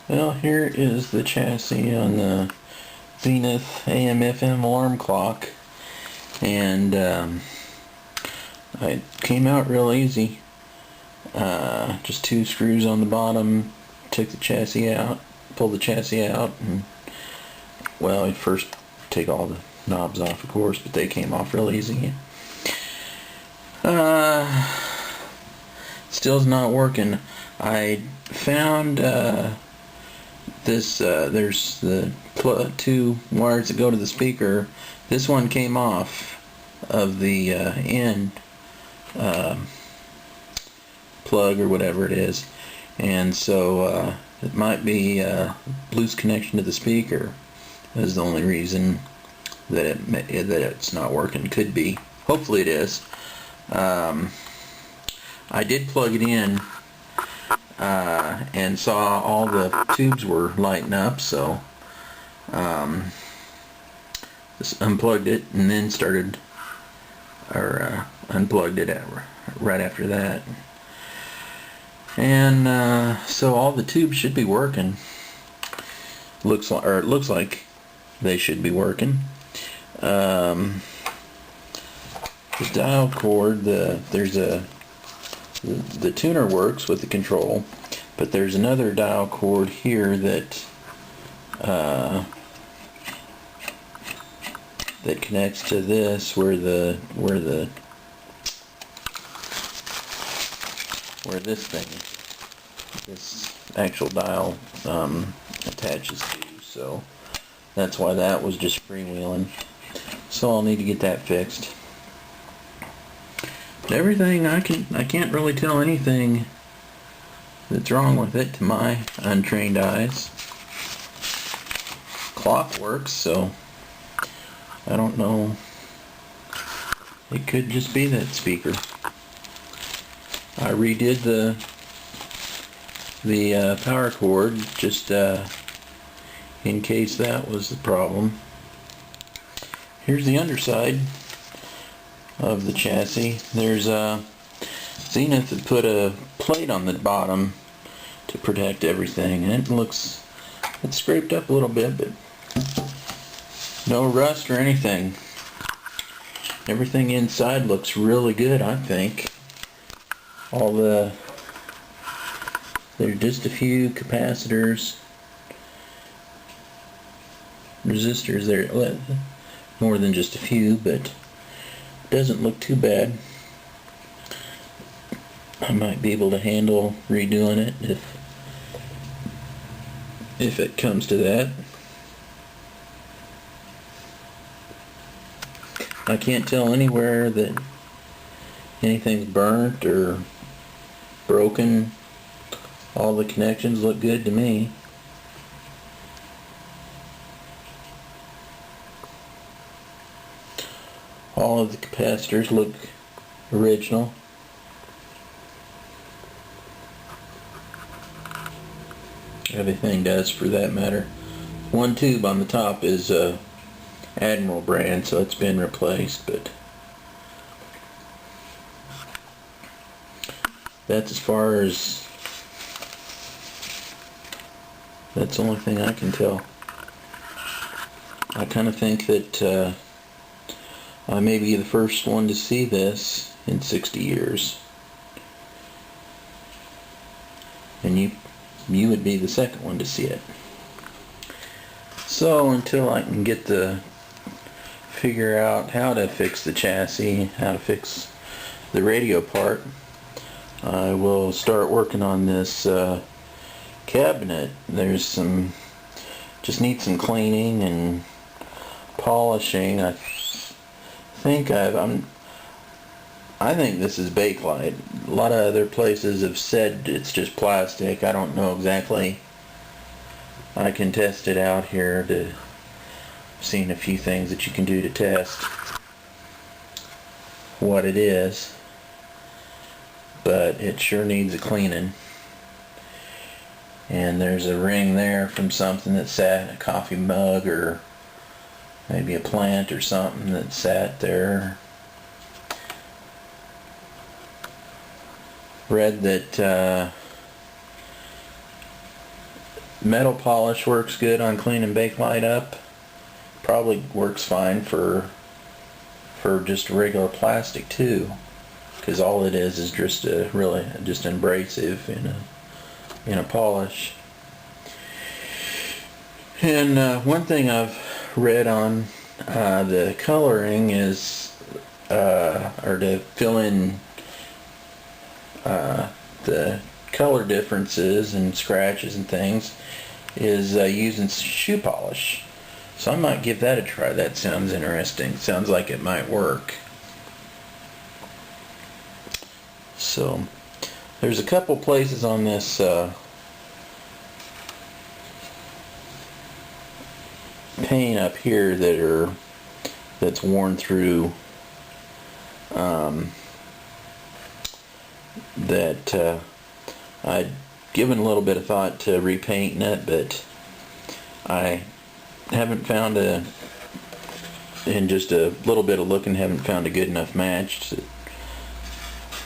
Well, here is the chassis on the Zenith AM FM alarm clock, and it came out real easy. Just 2 screws on the bottom, took the chassis out, pulled the chassis out, and well, I first take all the knobs off, of course, but they came off real easy. Still's not working. I found this, there's the 2 wires that go to the speaker. This one came off of the end plug or whatever it is, and so it might be loose connection to the speaker is the only reason that it's not working. Could be. Hopefully it is. I did plug it in and saw all the tubes were lighting up, so just unplugged it and then started, or unplugged it right after that. And so all the tubes should be working. It looks like they should be working. The dial cord, the tuner works with the control, but there's another dial cord here that that connects to this, where this actual dial attaches to. So that's why that was just freewheeling. So I'll need to get that fixed. But everything, I can't really tell anything that's wrong with it to my untrained eyes. Clock works, so I don't know. It could just be that speaker. I redid the power cord just in case that was the problem. Here's the underside of the chassis. There's Zenith had put a plate on the bottom to protect everything, and it's scraped up a little bit, but no rust or anything. Everything inside looks really good, I think. There's just a few capacitors, resistors there, more than just a few, but it doesn't look too bad. I might be able to handle redoing it if it comes to that. I can't tell anywhere that anything's burnt or broken. All the connections look good to me. All of the capacitors look original. Everything does, for that matter. One tube on the top is Admiral brand, so it's been replaced, but that's as far as, that's the only thing I can tell. I kind of think that I may be the first one to see this in 60 years. And you would be the second one to see it. So until I can figure out how to fix the chassis, how to fix the radio part, I will start working on this cabinet. There's just needs some cleaning and polishing. I think this is Bakelite. A lot of other places have said it's just plastic. I don't know exactly. I can test it out here. I've seen a few things that you can do to test what it is, but it sure needs a cleaning. And there's a ring there from something that sat, a coffee mug or maybe a plant or something that sat there. Read that metal polish works good on cleaning Bakelite up. Probably works fine for just regular plastic too, because all it is just a really just abrasive in a polish. And one thing I've read on the coloring is or to fill in the color differences and scratches and things is using shoe polish. So I might give that a try. That sounds interesting. Sounds like it might work. So there's a couple places on this paint up here that's worn through, that I'd given a little bit of thought to repainting it, but I haven't found in just a little bit of looking, haven't found a good enough match to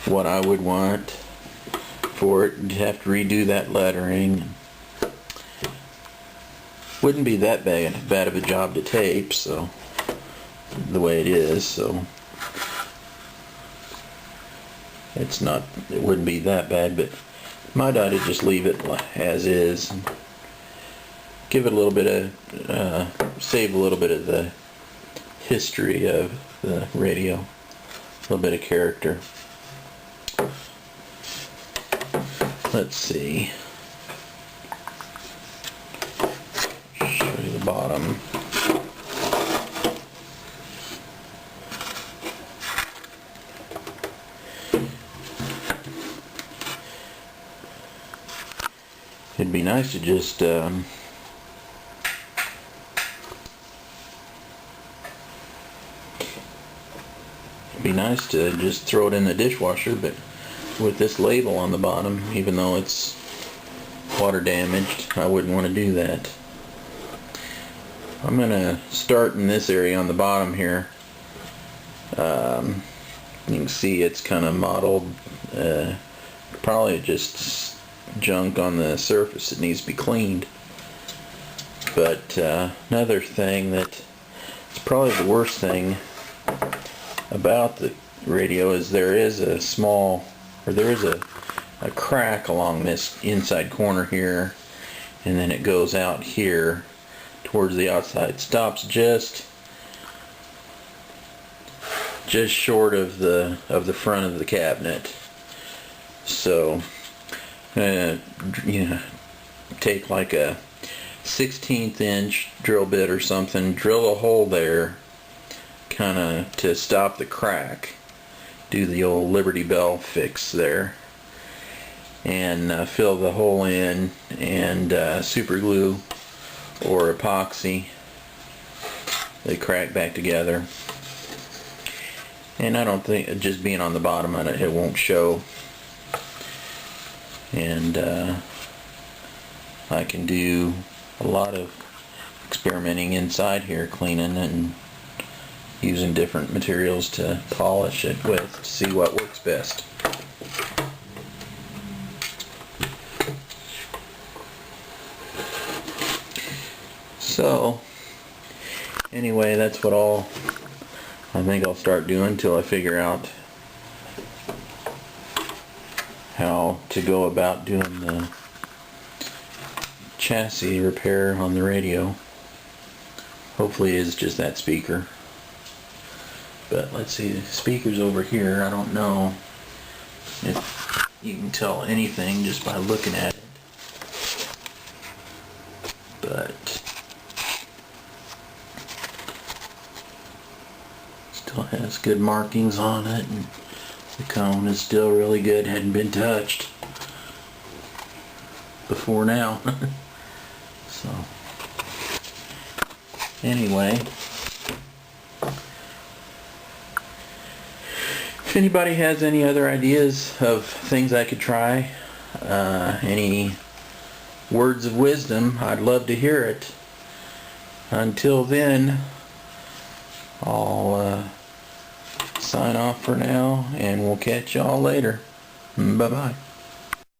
what I would want for it. You'd have to redo that lettering. Wouldn't be that bad of a job to tape, so the way it is, so it wouldn't be that bad, but might ought to just leave it as is and give it a little bit of save a little bit of the history of the radio, a little bit of character. Let's see, show you the bottom. It'd be nice to just it'd be nice to just throw it in the dishwasher, but with this label on the bottom, even though it's water damaged, I wouldn't want to do that. I'm gonna start in this area on the bottom here. You can see it's kind of mottled, probably just junk on the surface that needs to be cleaned. But another thing that is probably the worst thing about the radio is there is a crack along this inside corner here, and then it goes out here towards the outside. It stops just short of the front of the cabinet. So I'm gonna take like a 1/16 inch drill bit or something, drill a hole there kind of to stop the crack, do the old Liberty Bell fix there, and fill the hole in, and super glue or epoxy they crack back together. And I don't think, just being on the bottom of it won't show. And I can do a lot of experimenting inside here, cleaning and using different materials to polish it with to see what works best. So anyway, that's what I think I'll start doing till I figure out how to go about doing the chassis repair on the radio. Hopefully it's just that speaker. But let's see, the speaker's over here. I don't know if you can tell anything just by looking at it. But still has good markings on it, and the cone is still really good, hadn't been touched before now. So anyway, if anybody has any other ideas of things I could try, any words of wisdom, I'd love to hear it. Until then, I'll sign off for now, and we'll catch y'all later. Bye-bye.